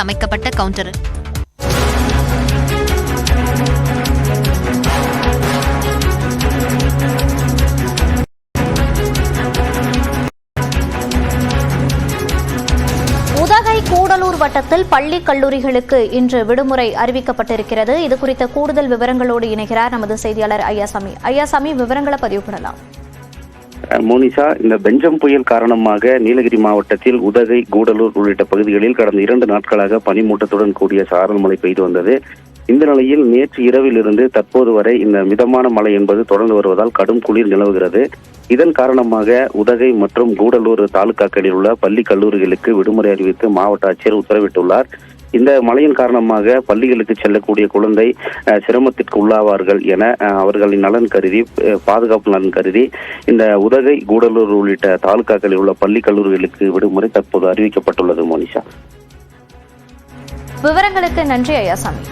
அமைக்கப்பட்ட கவுண்டர் உதகை கூடலூர் வட்டத்தில் பள்ளி கல்லூரிகளுக்கு இன்று விடுமுறை அறிவிக்கப்பட்டிருக்கிறது. இது குறித்த கூடுதல் விவரங்களோடு இணைகிறார் நமது செய்தியாளர் ஐயாசாமி. ஐயாசாமி, விவரங்களை பதிவு பண்ணலாம். மோனிஷா, இந்த பெஞ்சம் புயல் காரணமாக நீலகிரி மாவட்டத்தில் உதகை, கூடலூர் உள்ளிட்ட பகுதிகளில் கடந்த 2 நாட்களாக பனிமூட்டத்துடன் கூடிய சாரல் மழை பெய்து வந்தது. இந்த நிலையில் நேற்று இரவிலிருந்து தற்போது வரை இந்த மிதமான மழை என்பது தொடர்ந்து வருவதால் கடும் குளிர் நிலவுகிறது. இதன் காரணமாக உதகை மற்றும் கூடலூர் தாலுகாக்களில் உள்ள பள்ளி கல்லூரிகளுக்கு விடுமுறை அறிவித்து மாவட்ட ஆட்சியர் உத்தரவிட்டுள்ளார். இந்த மழையின் காரணமாக பள்ளிகளுக்கு செல்லக்கூடிய குழந்தை சிரமத்திற்கு உள்ளாவார்கள் என அவர்களின் நலன் கருதி, பாதுகாப்பு நலன் கருதி இந்த உதகை, கூடலூர் உள்ளிட்ட தாலுகாக்களில் உள்ள பள்ளி கல்லூரிகளுக்கு விடுமுறை தற்போது அறிவிக்கப்பட்டுள்ளது. மோனிஷா, விவரங்களுக்கு நன்றி ஐயாசாமி.